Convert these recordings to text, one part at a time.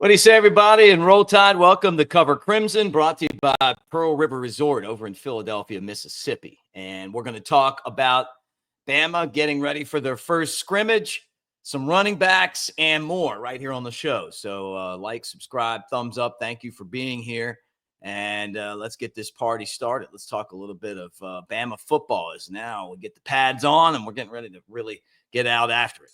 What do you say, everybody? And Roll Tide, welcome to Cover Crimson, brought to you by Pearl River Resort over in Philadelphia, Mississippi. And we're going to talk about Bama getting ready for their first scrimmage, some running backs, and more right here on the show. So like, subscribe, thumbs up. Thank you for being here. And let's get this party started. Let's talk a little bit of Bama football. As now we get the pads on and we're getting ready to really get out after it.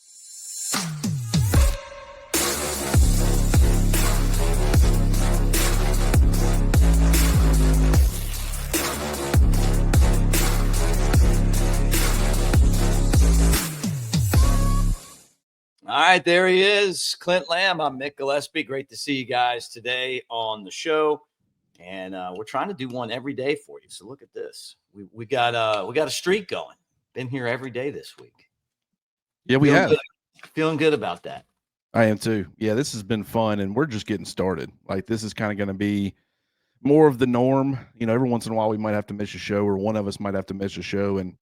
All right, there he is, Clint Lamb. I'm Mick Gillispie. Great to see you guys today on the show, and we're trying to do one every day for you. So look at this. We got a streak going. Been here every day this week. Yeah, we have. Feeling good about that. I am too. Yeah, this has been fun, and we're just getting started. Like, this is kind of going to be more of the norm. You know, every once in a while we might have to miss a show, or one of us might have to miss a show, and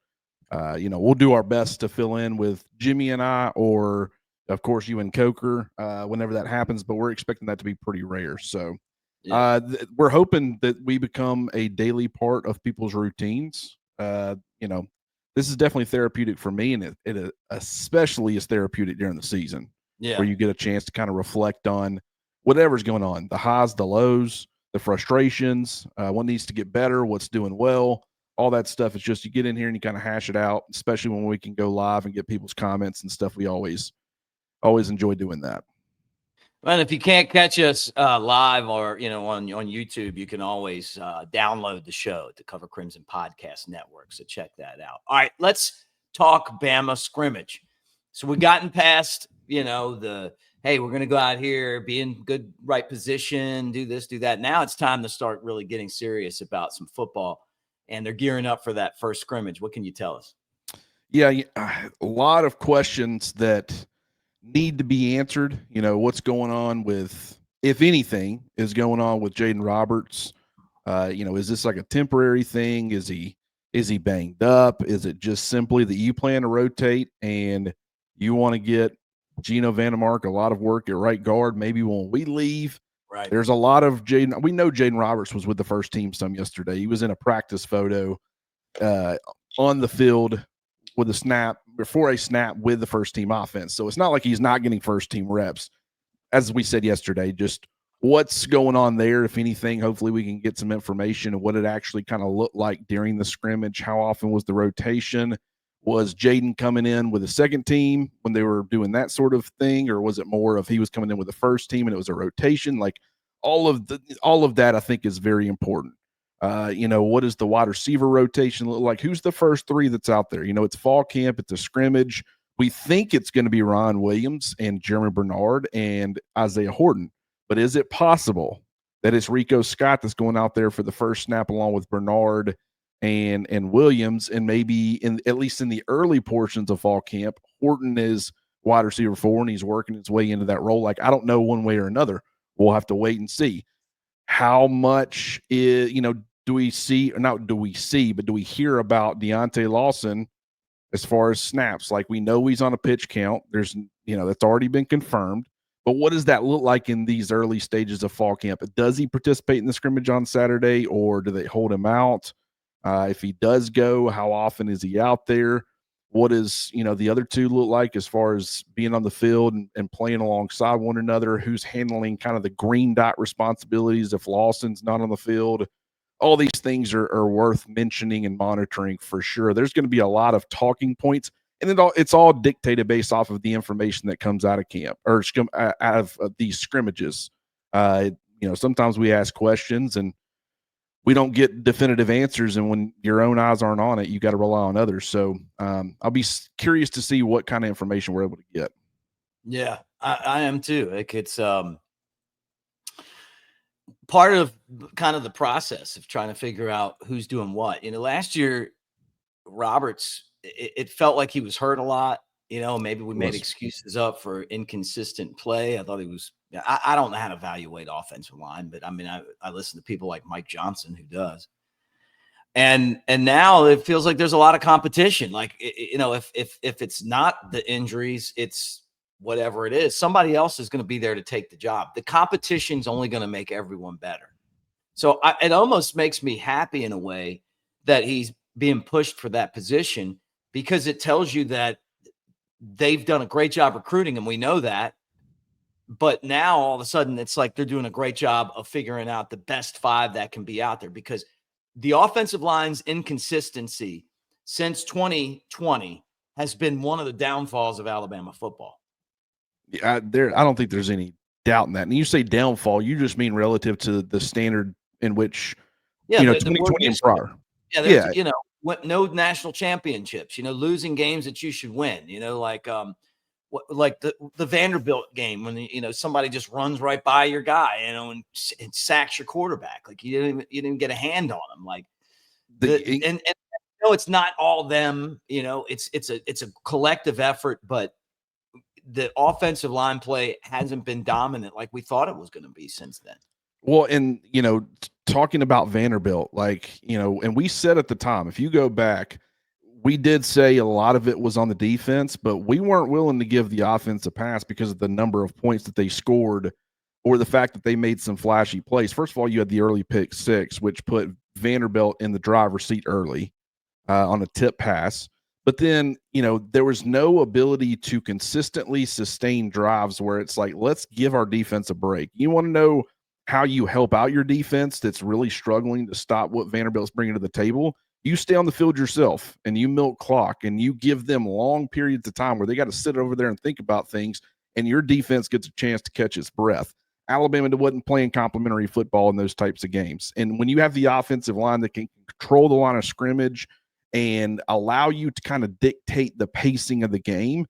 we'll do our best to fill in with Jimmy and I, or of course you and Coker, whenever that happens. But we're expecting that to be pretty rare. So we're hoping that we become a daily part of people's routines. This is definitely therapeutic for me, and it especially is therapeutic during the season, where you get a chance to kind of reflect on whatever's going on, the highs, the lows, the frustrations, what needs to get better, what's doing well, all that stuff. It's just you get in here and you kind of hash it out, especially when we can go live and get people's comments and stuff. We always enjoy doing that. And if you can't catch us live or, on YouTube, you can always download the show at the Cover Crimson Podcast Network. So check that out. All right, let's talk Bama scrimmage. So we've gotten past, hey, we're going to go out here, be in good, right position, do this, do that. Now it's time to start really getting serious about some football, and they're gearing up for that first scrimmage. What can you tell us? Yeah, a lot of questions that need to be answered. What's going on with, if anything, is going on with Jaden Roberts? Is this like a temporary thing? Is he banged up? Is it just simply that you plan to rotate and you want to get Gino Vandemark a lot of work at right guard? Maybe when we leave, right? There's a lot of Jaden. We know Jaden Roberts was with the first team some yesterday. He was in a practice photo on the field with a snap, before a snap, with the first team offense. So it's not like he's not getting first team reps. As we said yesterday, just what's going on there, if anything. Hopefully we can get some information of what it actually kind of looked like during the scrimmage. How often was the rotation? Was Jaden coming in with the second team when they were doing that sort of thing? Or was it more of he was coming in with the first team and it was a rotation? Like, all of that I think is very important. What does the wide receiver rotation look like? Who's the first three that's out there? It's fall camp, it's a scrimmage. We think it's going to be Ron Williams and Jeremy Bernard and Isaiah Horton. But is it possible that it's Rico Scott that's going out there for the first snap along with Bernard and Williams, and maybe at least in the early portions of fall camp, Horton is wide receiver 4 and he's working his way into that role? Like, I don't know one way or another. We'll have to wait and see. How much is, do we hear about Deontay Lawson as far as snaps? Like, we know he's on a pitch count. There's, that's already been confirmed. But what does that look like in these early stages of fall camp? Does he participate in the scrimmage on Saturday, or do they hold him out? If he does go, how often is he out there? What does, the other two look like as far as being on the field and playing alongside one another? Who's handling kind of the green dot responsibilities if Lawson's not on the field? All these things are worth mentioning and monitoring for sure. There's going to be a lot of talking points, and it's all dictated based off of the information that comes out of camp, or out of these scrimmages. Sometimes we ask questions and we don't get definitive answers, and when your own eyes aren't on it, you got to rely on others. So I'll be curious to see what kind of information we're able to get. Yeah, I am too. It's part of kind of the process of trying to figure out who's doing what. Last year, Roberts, it felt like he was hurt a lot. Maybe we made excuses up for inconsistent play. I thought he was. I don't know how to evaluate offensive line, but I mean, I listen to people like Mike Johnson who does. And now it feels like there's a lot of competition. Like, if it's not the injuries, it's whatever it is, somebody else is going to be there to take the job. The competition's only going to make everyone better. So it almost makes me happy in a way that he's being pushed for that position, because it tells you that they've done a great job recruiting, and we know that. But now all of a sudden it's like they're doing a great job of figuring out the best 5 that can be out there, because the offensive line's inconsistency since 2020 has been one of the downfalls of Alabama football. I don't think there's any doubt in that. And you say downfall, you just mean relative to the standard in which, 2020 and prior. Yeah, no national championships, losing games that you should win, like the Vanderbilt game when somebody just runs right by your guy, and sacks your quarterback, like you didn't get a hand on him, like and it's not all them, it's a collective effort, but the offensive line play hasn't been dominant like we thought it was going to be since then. Well, and talking about Vanderbilt, and we said at the time, if you go back, we did say a lot of it was on the defense, but we weren't willing to give the offense a pass because of the number of points that they scored, or the fact that they made some flashy plays. First of all, you had the early pick 6, which put Vanderbilt in the driver's seat early on a tip pass. But then, there was no ability to consistently sustain drives where it's like, let's give our defense a break. You want to know how you help out your defense that's really struggling to stop what Vanderbilt's bringing to the table? You stay on the field yourself and you milk clock, and you give them long periods of time where they got to sit over there and think about things, and your defense gets a chance to catch its breath. Alabama wasn't playing complimentary football in those types of games. And when you have the offensive line that can control the line of scrimmage and allow you to kind of dictate the pacing of the game,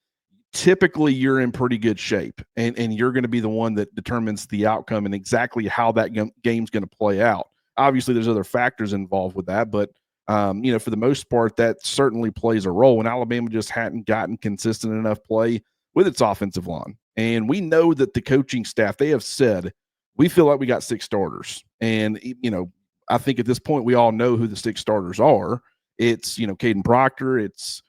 typically you're in pretty good shape, and you're going to be the one that determines the outcome and exactly how that game's going to play out. Obviously, there's other factors involved with that, but for the most part, that certainly plays a role. And Alabama just hadn't gotten consistent enough play with its offensive line. And we know that the coaching staff, they have said, we feel like we got 6 starters. And, I think at this point, we all know who the 6 starters are. It's, Caden Proctor, it's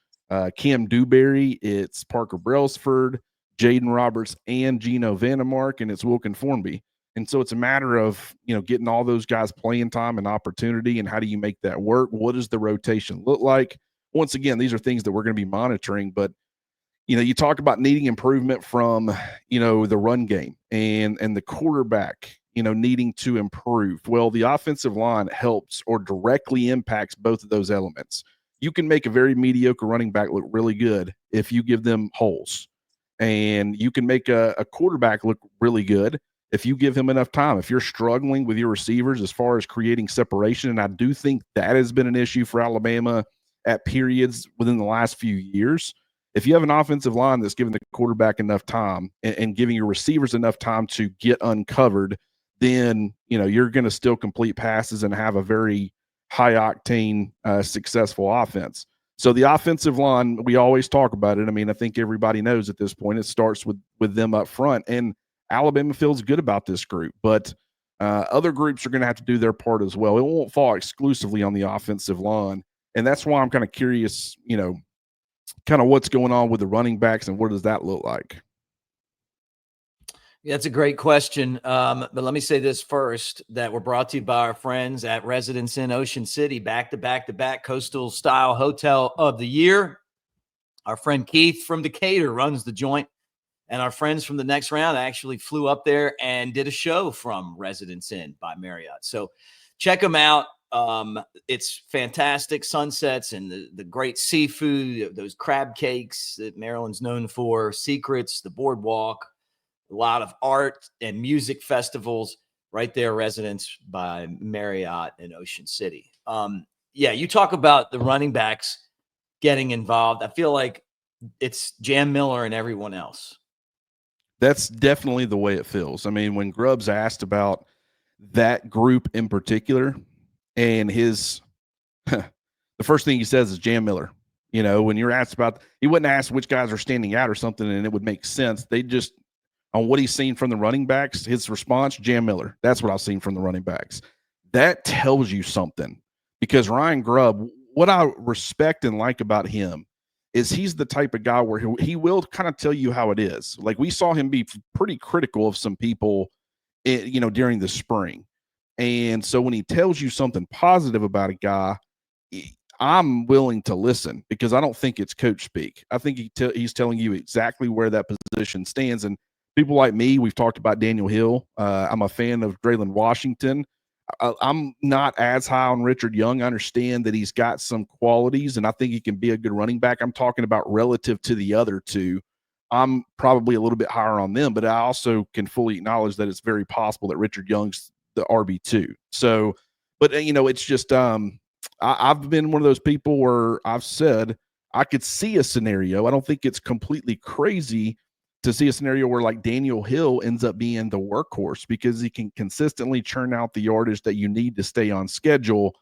Cam Dewberry, it's Parker Brailsford, Jaden Roberts, and Geno Vandemark, and it's Wilkin Formby. And so it's a matter of, getting all those guys playing time and opportunity, and how do you make that work? What does the rotation look like? Once again, these are things that we're going to be monitoring, but, you talk about needing improvement from, the run game and the quarterback, needing to improve. Well, the offensive line helps or directly impacts both of those elements. You can make a very mediocre running back look really good if you give them holes, and you can make a quarterback look really good if you give him enough time. If you're struggling with your receivers as far as creating separation, and I do think that has been an issue for Alabama at periods within the last few years, if you have an offensive line that's giving the quarterback enough time and giving your receivers enough time to get uncovered, then, you're going to still complete passes and have a very high octane, successful offense. So the offensive line, we always talk about it. I mean, I think everybody knows at this point, it starts with them up front, and Alabama feels good about this group, but other groups are going to have to do their part as well. It won't fall exclusively on the offensive line. And that's why I'm kind of curious, kind of what's going on with the running backs and what does that look like? Yeah, that's a great question. But let me say this first, that we're brought to you by our friends at Residence Inn Ocean City, back coastal style hotel of the year. Our friend Keith from Decatur runs the joint, and our friends from the next round actually flew up there and did a show from Residence Inn by Marriott. So check them out. It's fantastic sunsets and the great seafood, those crab cakes that Maryland's known for, secrets, the boardwalk, a lot of art and music festivals right there. Residence by Marriott in Ocean City. You talk about the running backs getting involved. I feel like it's Jam Miller and everyone else. That's definitely the way it feels. I mean, when Grubbs asked about that group in particular, and his the first thing he says is Jam Miller. When you're asked about, he wouldn't ask which guys are standing out or something, and it would make sense. They just, on what he's seen from the running backs, his response, Jam Miller. That's what I've seen from the running backs. That tells you something, because Ryan Grubb, what I respect and like about him is he's the type of guy where he will kind of tell you how it is. Like we saw him be pretty critical of some people, during the spring. And so when he tells you something positive about a guy, I'm willing to listen because I don't think it's coach speak. I think he's telling you exactly where that position stands. And people like me, we've talked about Daniel Hill. I'm a fan of Draylon Washington. I'm not as high on Richard Young. I understand that he's got some qualities, and I think he can be a good running back. I'm talking about relative to the other two. I'm probably a little bit higher on them, but I also can fully acknowledge that it's very possible that Richard Young's the RB2. So, but it's just I've been one of those people where I've said I could see a scenario. I don't think it's completely crazy to see a scenario where like Daniel Hill ends up being the workhorse because he can consistently churn out the yardage that you need to stay on schedule.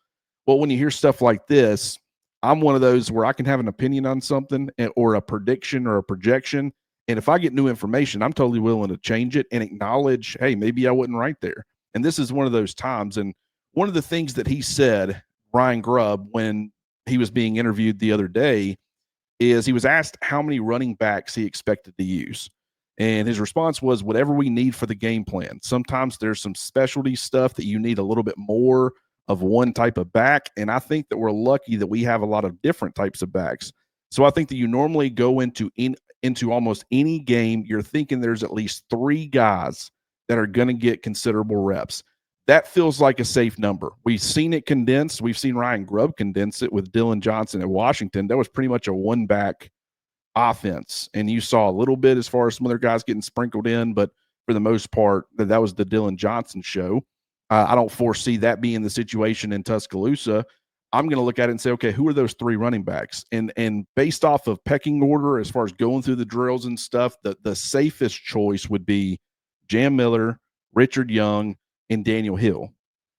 Well, when you hear stuff like this, I'm one of those where I can have an opinion on something or a prediction or a projection. And if I get new information, I'm totally willing to change it and acknowledge, hey, maybe I wasn't right there. And this is one of those times. And one of the things that he said, Ryan Grubb, when he was being interviewed the other day, is he was asked how many running backs he expected to use. And his response was, whatever we need for the game plan. Sometimes there's some specialty stuff that you need a little bit more of one type of back. And I think that we're lucky that we have a lot of different types of backs. So I think that you normally go into almost any game, you're thinking there's at least 3 guys that are going to get considerable reps. That feels like a safe number. We've seen it condensed. We've seen Ryan Grubb condense it with Dylan Johnson at Washington. That was pretty much a one-back offense. And you saw a little bit as far as some other guys getting sprinkled in, but for the most part, that was the Dylan Johnson show. I don't foresee that being the situation in Tuscaloosa. I'm going to look at it and say, okay, who are those 3 running backs? And based off of pecking order, as far as going through the drills and stuff, the safest choice would be Jam Miller, Richard Young, and Daniel Hill.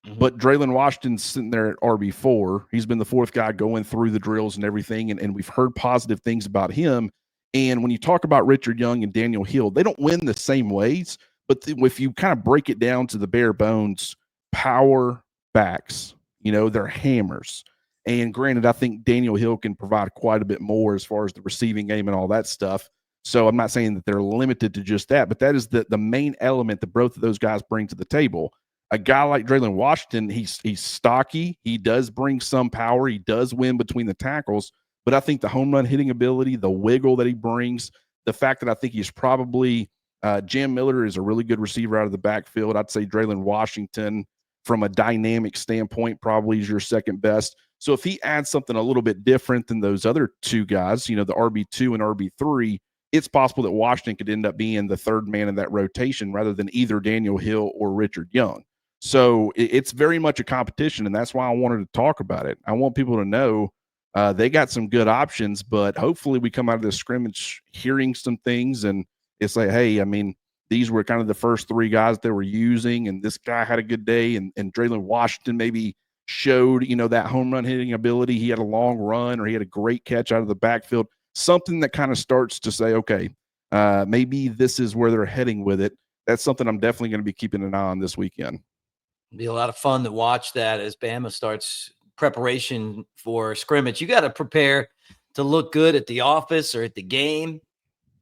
Mm-hmm. But Draylon Washington's sitting there at RB4. He's been the 4th guy going through the drills and everything, and we've heard positive things about him. And when you talk about Richard Young and Daniel Hill, they don't win the same ways, but if you kind of break it down to the bare bones, power backs, they're hammers. And granted, I think Daniel Hill can provide quite a bit more as far as the receiving game and all that stuff. So I'm not saying that they're limited to just that, but that is the main element that both of those guys bring to the table. A guy like Draylon Washington, he's stocky. He does bring some power. He does win between the tackles. But I think the home run hitting ability, the wiggle that he brings, the fact that I think he's probably Jam Miller is a really good receiver out of the backfield. I'd say Draylon Washington, from a dynamic standpoint, probably is your second best. So if he adds something a little bit different than those other 2 guys, the RB2 and RB3, it's possible that Washington could end up being the 3rd man in that rotation rather than either Daniel Hill or Richard Young. So it's very much a competition, and that's why I wanted to talk about it. I want people to know they got some good options, but hopefully we come out of this scrimmage hearing some things, and it's like, hey, these were kind of the first 3 guys they were using, and this guy had a good day, and Draylon Washington maybe showed, that home run hitting ability. He had a long run, or he had a great catch out of the backfield, something that kind of starts to say, okay, maybe this is where they're heading with it. That's something I'm definitely going to be keeping an eye on this weekend. It'll be a lot of fun to watch that as Bama starts preparation for scrimmage. You got to prepare to look good at the office or at the game.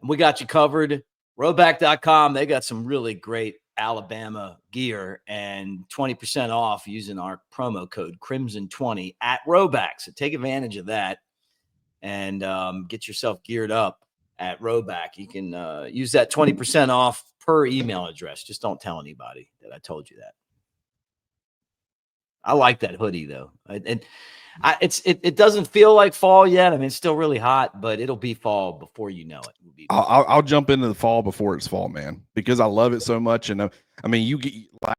And we got you covered. Roback.com, they got some really great Alabama gear and 20% off using our promo code Crimson20 at Roback. So take advantage of that and get yourself geared up at Roback. You can use that 20% off per email address. Just don't tell anybody that I told you that. I like that hoodie though. It doesn't feel like fall yet. It's still really hot, but it'll be fall before you know it. I'll jump into the fall before it's fall, man, because I love it so much. And you get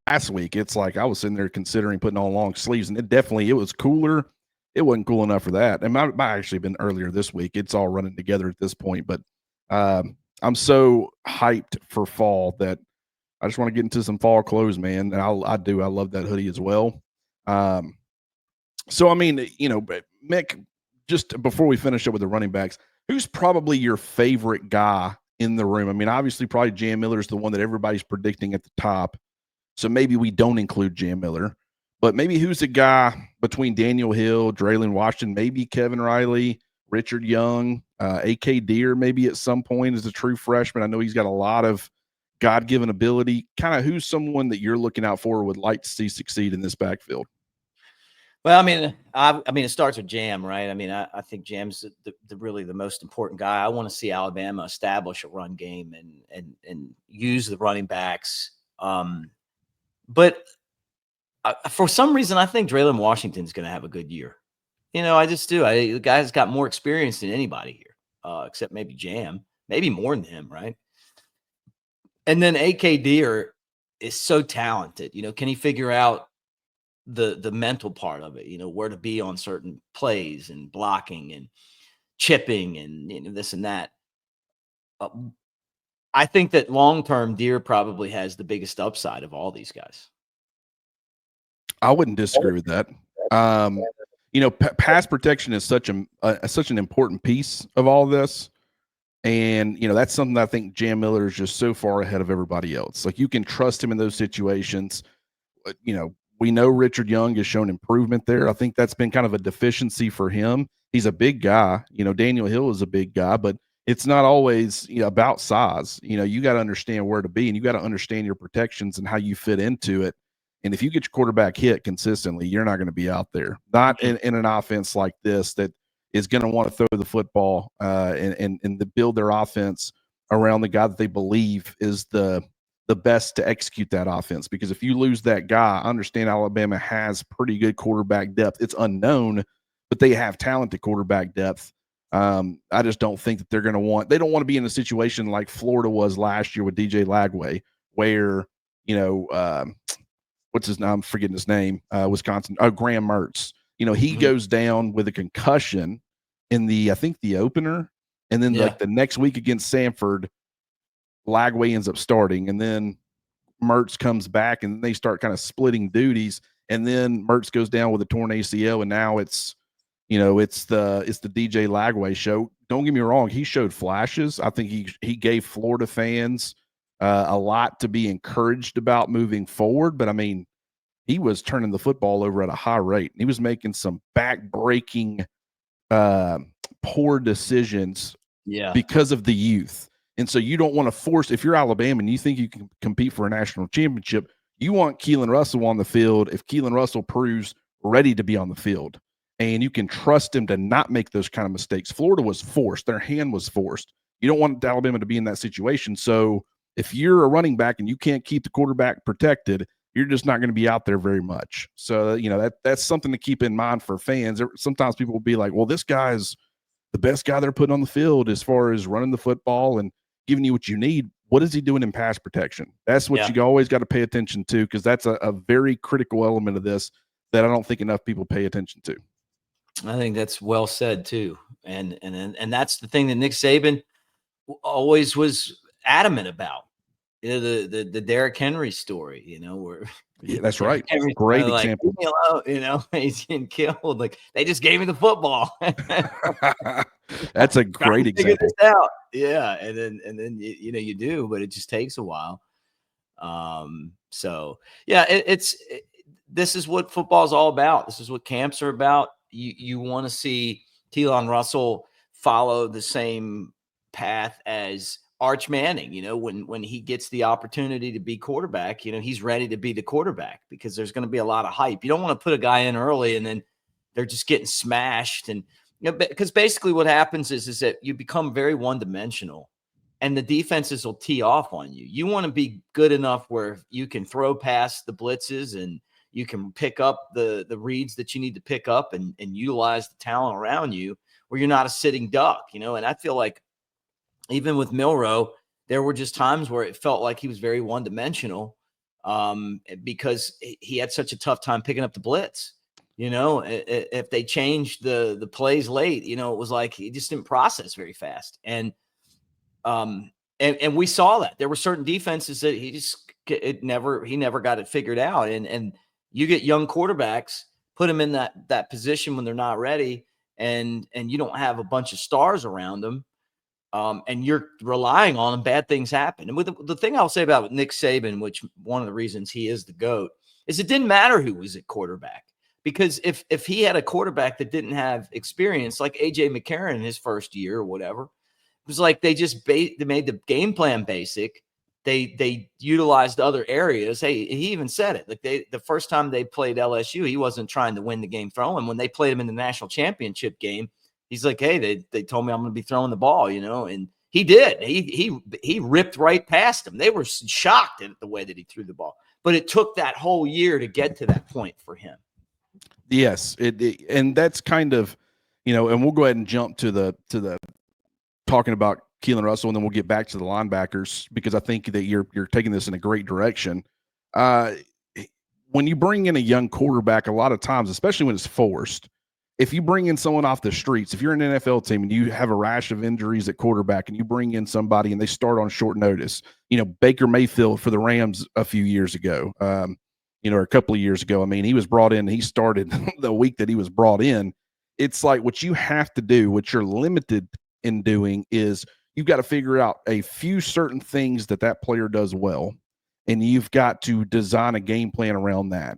last week, it's like I was sitting there considering putting on long sleeves, and it was cooler. It wasn't cool enough for that. And might actually been earlier this week. It's all running together at this point, but I'm so hyped for fall that I just want to get into some fall clothes, man. And I do. I love that hoodie as well. So, Mick, just before we finish up with the running backs, who's probably your favorite guy in the room? Obviously, probably Jam Miller is the one that everybody's predicting at the top. So maybe we don't include Jam Miller, but maybe who's the guy between Daniel Hill, Draylon Washington, maybe Kevin Riley, Richard Young, AK Deer maybe at some point is a true freshman. I know he's got a lot of God-given ability. Kind of who's someone that you're looking out for or would like to see succeed in this backfield? Well, I mean, it starts with Jam, right? I mean, I think Jam's really the most important guy. I want to see Alabama establish a run game and use the running backs. But for some reason, I think Draylon Washington's going to have a good year. I just do. The guy's got more experience than anybody here, except maybe Jam, maybe more than him, right? And then AK Deer is so talented. Can he figure out the mental part of it, where to be on certain plays and blocking and chipping and this and that. I think that long-term Deer probably has the biggest upside of all these guys. I wouldn't disagree with that. Pass protection is such an important piece of all this. And, that's something that I think Jam Miller is just so far ahead of everybody else. Like, you can trust him in those situations. We know Richard Young has shown improvement there. I think that's been kind of a deficiency for him. He's a big guy. Daniel Hill is a big guy, but it's not always about size. You got to understand where to be, and you got to understand your protections and how you fit into it. And if you get your quarterback hit consistently, you're not going to be out there. Not in an offense like this that is going to want to throw the football and to build their offense around the guy that they believe is the best to execute that offense. Because if you lose that guy, I understand Alabama has pretty good quarterback depth. It's unknown, but they have talented quarterback depth. I just don't think that they don't want to be in a situation like Florida was last year with DJ Lagway, where, what's his name? I'm forgetting his name. Wisconsin. Oh, Graham Mertz. He goes down with a concussion in the opener. And then like the next week against Samford, Lagway ends up starting, and then Mertz comes back, and they start kind of splitting duties. And then Mertz goes down with a torn ACL, and now it's the DJ Lagway show. Don't get me wrong; he showed flashes. I think he gave Florida fans a lot to be encouraged about moving forward. But I mean, he was turning the football over at a high rate. He was making some back-breaking, poor decisions because of the youth. And so you don't want to force, if you're Alabama and you think you can compete for a national championship, you want Keelon Russell on the field if Keelon Russell proves ready to be on the field. And you can trust him to not make those kind of mistakes. Florida was forced. Their hand was forced. You don't want Alabama to be in that situation. So if you're a running back and you can't keep the quarterback protected, you're just not going to be out there very much. So, that's something to keep in mind for fans. Sometimes people will be like, well, this guy's the best guy they're putting on the field as far as running the football and giving you what you need. What is he doing in pass protection? That's what you always got to pay attention to, because that's a very critical element of this that I don't think enough people pay attention to. I think that's well said too. And that's the thing that Nick Saban always was adamant about. The Derrick Henry story, where that's right. Great example. He's getting killed. Like, they just gave me the football. That's a great example. Figure this out. Yeah, and then you do, but it just takes a while. So yeah, this is what football is all about. This is what camps are about. You want to see Keelon Russell follow the same path as Arch Manning. When he gets the opportunity to be quarterback, he's ready to be the quarterback, because there's going to be a lot of hype. You don't want to put a guy in early and then they're just getting smashed. And because basically what happens is that you become very one-dimensional, and the defenses will tee off on you. You want to be good enough where you can throw past the blitzes and you can pick up the reads that you need to pick up and utilize the talent around you, where you're not a sitting duck. And I feel like even with Milroe, there were just times where it felt like he was very one-dimensional, because he had such a tough time picking up the blitz. If they changed the plays late, it was like he just didn't process very fast. And we saw that there were certain defenses that he never got it figured out. And you get young quarterbacks, put them in that position when they're not ready, and you don't have a bunch of stars around them, and you're relying on them, bad things happen. And with the thing I'll say about Nick Saban, which one of the reasons he is the GOAT, is it didn't matter who was at quarterback, because if he had a quarterback that didn't have experience, like AJ McCarron in his first year or whatever, it was like they just they made the game plan basic. They utilized other areas. Hey, he even said it. Like the first time they played LSU, he wasn't trying to win the game throwing. When they played him in the national championship game, he's like, hey, they told me I'm going to be throwing the ball, and he did. He ripped right past him. They were shocked at the way that he threw the ball. But it took that whole year to get to that point for him. Yes, and that's kind of, and we'll go ahead and jump to the talking about Keelon Russell, and then we'll get back to the linebackers, because I think that you're taking this in a great direction. When you bring in a young quarterback, a lot of times, especially when it's forced, if you bring in someone off the streets, if you're an NFL team and you have a rash of injuries at quarterback and you bring in somebody and they start on short notice, Baker Mayfield for the Rams a few years ago, or a couple of years ago, I mean, he was brought in, he started the week that he was brought in. It's like what you have to do, what you're limited in doing, is you've got to figure out a few certain things that player does well, and you've got to design a game plan around that.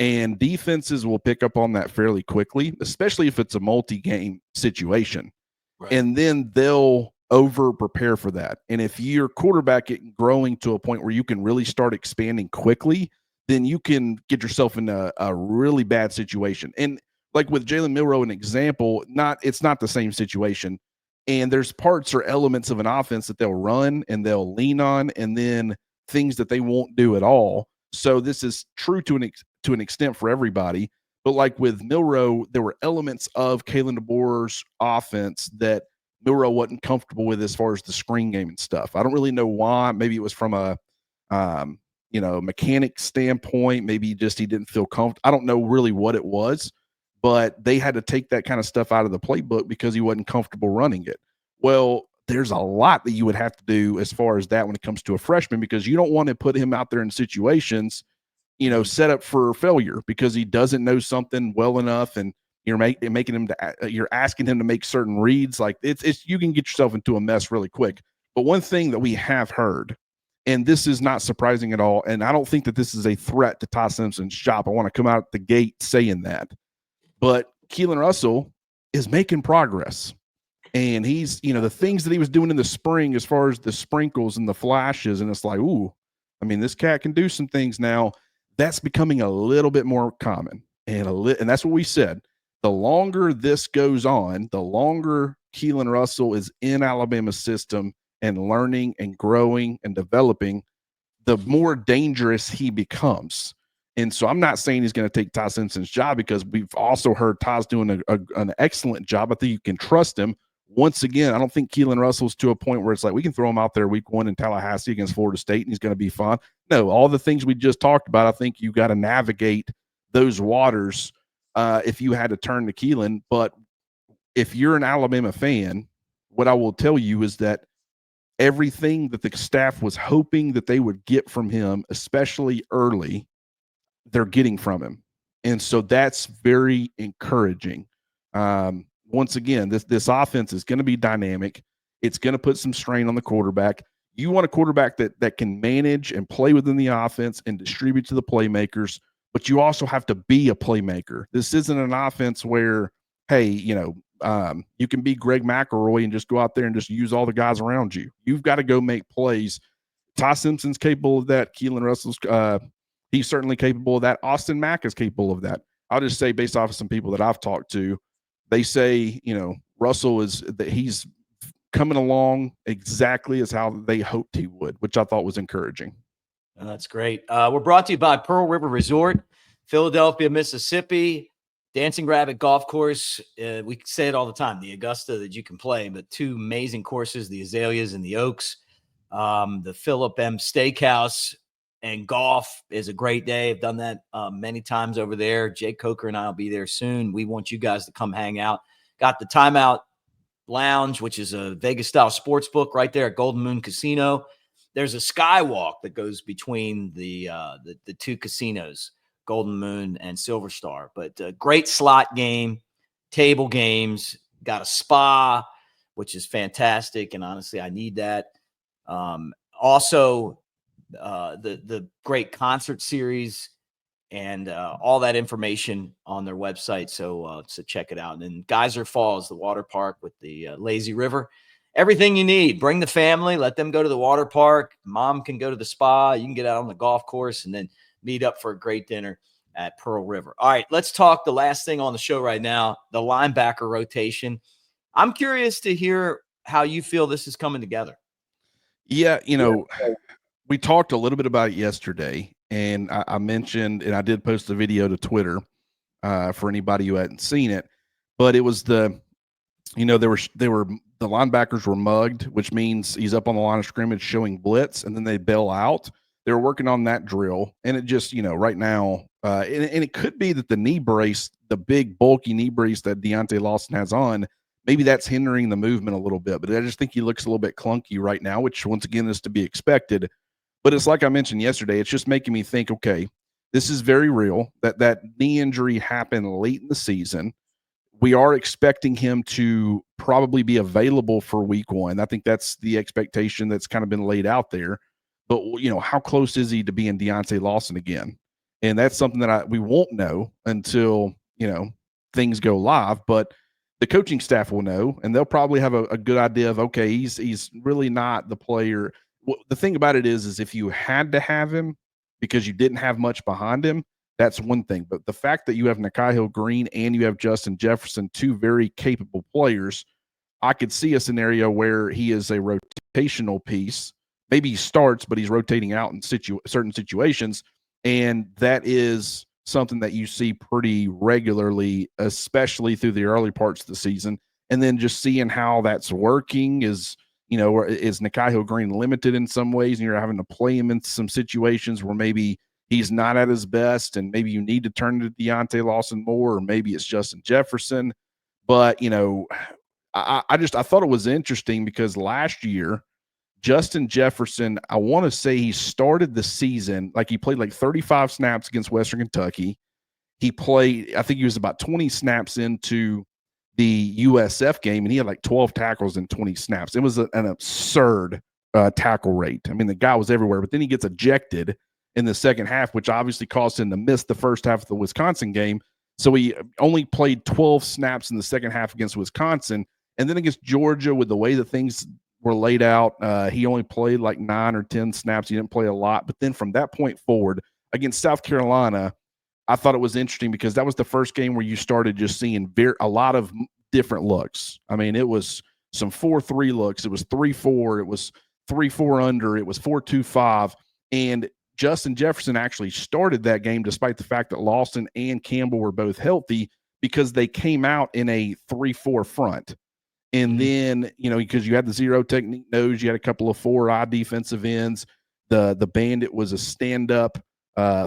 And defenses will pick up on that fairly quickly, especially if it's a multi-game situation. Right. And then they'll over prepare for that. And if your quarterback is growing to a point where you can really start expanding quickly, then you can get yourself in a really bad situation. And like with Jalen Milroe, an example, it's not the same situation. And there's parts or elements of an offense that they'll run and they'll lean on, and then things that they won't do at all. So this is true to an extent for everybody. But like with Milroe, there were elements of Kalen DeBoer's offense that Milroe wasn't comfortable with as far as the screen game and stuff. I don't really know why. Maybe it was from a mechanic standpoint. Maybe just he didn't feel comfortable. I don't know really what it was, but they had to take that kind of stuff out of the playbook because he wasn't comfortable running it. Well, there's a lot that you would have to do as far as that when it comes to a freshman, because you don't want to put him out there in situations, set up for failure because he doesn't know something well enough, and you're making him you're asking him to make certain reads. Like it's you can get yourself into a mess really quick. But one thing that we have heard, and this is not surprising at all, and I don't think that this is a threat to Ty Simpson's shop. I want to come out the gate saying that. But Keelon Russell is making progress. And he's, the things that he was doing in the spring as far as the sprinkles and the flashes, and it's like, ooh, I mean, this cat can do some things now. That's becoming a little bit more common. And that's what we said. The longer this goes on, the longer Keelon Russell is in Alabama's system and learning and growing and developing, the more dangerous he becomes. And so I'm not saying he's going to take Ty Simpson's job, because we've also heard Ty's doing an excellent job. I think you can trust him. Once again, I don't think Keelon Russell's to a point where it's like we can throw him out there week 1 in Tallahassee against Florida State and he's going to be fine. No, all the things we just talked about, I think you got to navigate those waters if you had to turn to Keelon. But if you're an Alabama fan, what I will tell you is that everything that the staff was hoping that they would get from him, especially early, they're getting from him. And so that's very encouraging. Once again, this offense is going to be dynamic. It's going to put some strain on the quarterback. You want a quarterback that can manage and play within the offense and distribute to the playmakers, but you also have to be a playmaker. This isn't an offense where, hey, you can be Greg McElroy and just go out there and just use all the guys around you. You've got to go make plays. Ty Simpson's capable of that. Keelon Russell's he's certainly capable of that. Austin Mack is capable of that. I'll just say, based off of some people that I've talked to, they say, Russell he's coming along exactly as how they hoped he would, which I thought was encouraging. Oh, that's great. We're brought to you by Pearl River Resort, Philadelphia, Mississippi. Dancing Rabbit Golf Course. We say it all the time, the Augusta that you can play, but 2 amazing courses, the Azaleas and the Oaks. The Philip M. Steakhouse and golf is a great day. I've done that many times over there. Jake Coker and I will be there soon. We want you guys to come hang out. Got the Timeout Lounge, which is a Vegas-style sports book right there at Golden Moon Casino. There's a skywalk that goes between the 2 casinos, Golden Moon and Silver Star. But great slot game, table games, got a spa, which is fantastic. And honestly, I need that. Also, the great concert series and all that information on their website. So check it out. And then Geyser Falls, the water park with the lazy river, everything you need. Bring the family, let them go to the water park. Mom can go to the spa. You can get out on the golf course and then meet up for a great dinner at Pearl River. All right, let's talk the last thing on the show right now, the linebacker rotation. I'm curious to hear how you feel this is coming together. Yeah, we talked a little bit about it yesterday, and I mentioned, and I did post a video to Twitter for anybody who hadn't seen it, but it was the linebackers were mugged, which means he's up on the line of scrimmage showing blitz, and then they bail out. They were working on that drill, and it just, right now, and it could be that the knee brace, the big bulky knee brace that Deontay Lawson has on, maybe that's hindering the movement a little bit. But I just think he looks a little bit clunky right now, which once again is to be expected. But it's like I mentioned yesterday, it's just making me think, okay, this is very real. That knee injury happened late in the season. We are expecting him to probably be available for week 1. I think that's the expectation that's kind of been laid out there. But, how close is he to being Deontay Lawson again? And that's something that we won't know until, things go live. But the coaching staff will know, and they'll probably have a good idea of, okay, he's really not the player. Well, the thing about it is if you had to have him because you didn't have much behind him, that's one thing. But the fact that you have Nikhil Green and you have Justin Jefferson, two very capable players, I could see a scenario where he is a rotational piece. Maybe he starts, but he's rotating out in certain situations. And that is something that you see pretty regularly, especially through the early parts of the season. And then just seeing how that's working is Nikhil Green limited in some ways, and you're having to play him in some situations where maybe he's not at his best, and maybe you need to turn to Deontay Lawson more, or maybe it's Justin Jefferson. But, I thought it was interesting because last year, Justin Jefferson, I want to say he started the season, like he played like 35 snaps against Western Kentucky. He played, I think he was about 20 snaps into the USF game, and he had like 12 tackles in 20 snaps. It was an absurd tackle rate. I mean, the guy was everywhere, but then he gets ejected in the second half, which obviously caused him to miss the first half of the Wisconsin game. So he only played 12 snaps in the second half against Wisconsin. And then against Georgia, with the way that things were laid out, he only played like 9 or 10 snaps. He didn't play a lot. But then from that point forward, against South Carolina, I thought it was interesting because that was the first game where you started just seeing a lot of different looks. I mean, it was some 4-3 looks. It was 3-4. It was 3-4 under. It was 4-2-5. And Justin Jefferson actually started that game despite the fact that Lawson and Campbell were both healthy because they came out in a 3-4 front. And then, because you had the zero technique nose, you had a couple of 4-eye defensive ends. The Bandit was a stand-up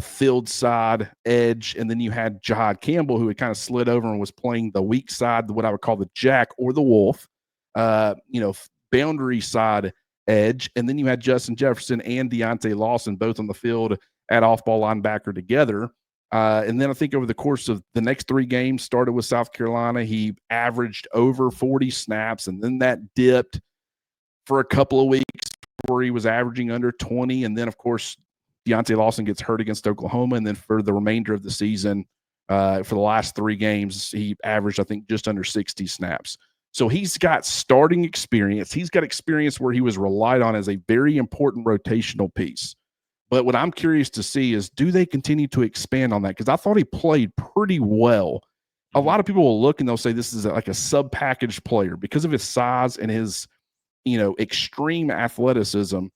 field side edge, and then you had Jahad Campbell, who had kind of slid over and was playing the weak side, what I would call the jack or the wolf, boundary side edge. And then you had Justin Jefferson and Deontay Lawson both on the field at off-ball linebacker together. And then I think over the course of the next 3 games, started with South Carolina, he averaged over 40 snaps, and then that dipped for a couple of weeks where he was averaging under 20. And then, of course, Deontay Lawson gets hurt against Oklahoma. And then for the remainder of the season, for the last 3 games, he averaged, I think, just under 60 snaps. So he's got starting experience. He's got experience where he was relied on as a very important rotational piece. But what I'm curious to see is, do they continue to expand on that? Because I thought he played pretty well. A lot of people will look and they'll say this is like a sub-package player because of his size and his, extreme athleticism.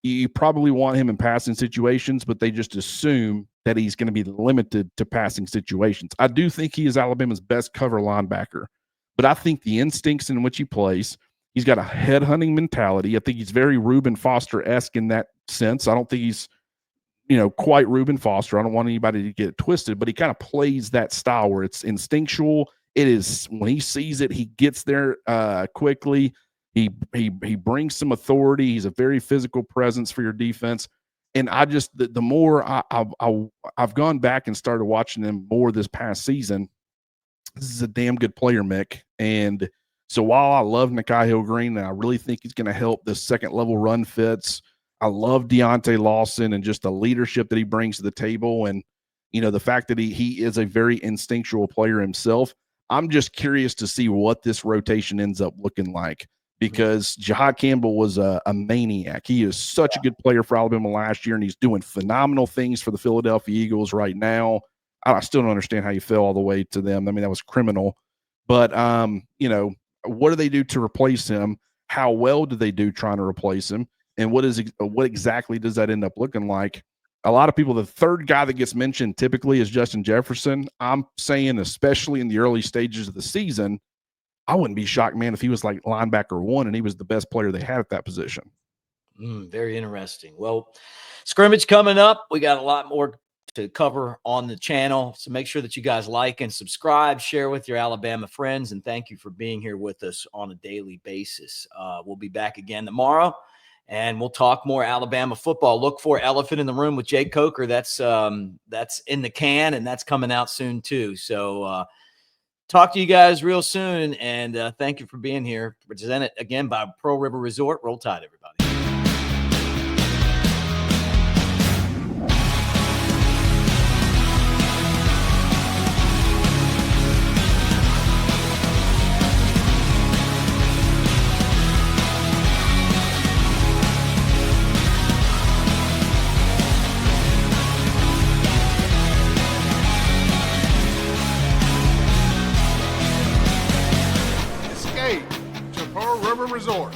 You probably want him in passing situations, but they just assume that he's going to be limited to passing situations. I do think he is Alabama's best cover linebacker, but I think the instincts in which he plays, he's got a head-hunting mentality. I think he's very Reuben Foster-esque in that sense. I don't think he's quite Reuben Foster. I don't want anybody to get it twisted, but he kind of plays that style where it's instinctual. It is, when he sees it, he gets there quickly. He brings some authority. He's a very physical presence for your defense. And I just, the more I've gone back and started watching him more this past season, this is a damn good player, Mick. And so while I love Nikhil Green and I really think he's going to help the second level run fits, I love Deontay Lawson and just the leadership that he brings to the table. And The fact that he is a very instinctual player himself. I'm just curious to see what this rotation ends up looking like, because Jahad Campbell was a maniac. He is such a good player for Alabama last year, and he's doing phenomenal things for the Philadelphia Eagles right now. I still don't understand how you fell all the way to them. I mean, that was criminal. But, what do they do to replace him? How well do they do trying to replace him? And what exactly does that end up looking like? A lot of people, the third guy that gets mentioned typically is Justin Jefferson. I'm saying, especially in the early stages of the season, I wouldn't be shocked, man, if he was like linebacker 1 and he was the best player they had at that position. Very interesting. Well, scrimmage coming up. We got a lot more to cover on the channel. So make sure that you guys like and subscribe, share with your Alabama friends, and thank you for being here with us on a daily basis. We'll be back again tomorrow, and we'll talk more Alabama football. Look for Elephant in the Room with Jake Coker. That's in the can, and that's coming out soon too. So talk to you guys real soon, and thank you for being here. Presented again by Pearl River Resort. Roll Tide, everybody. To Pearl River Resort.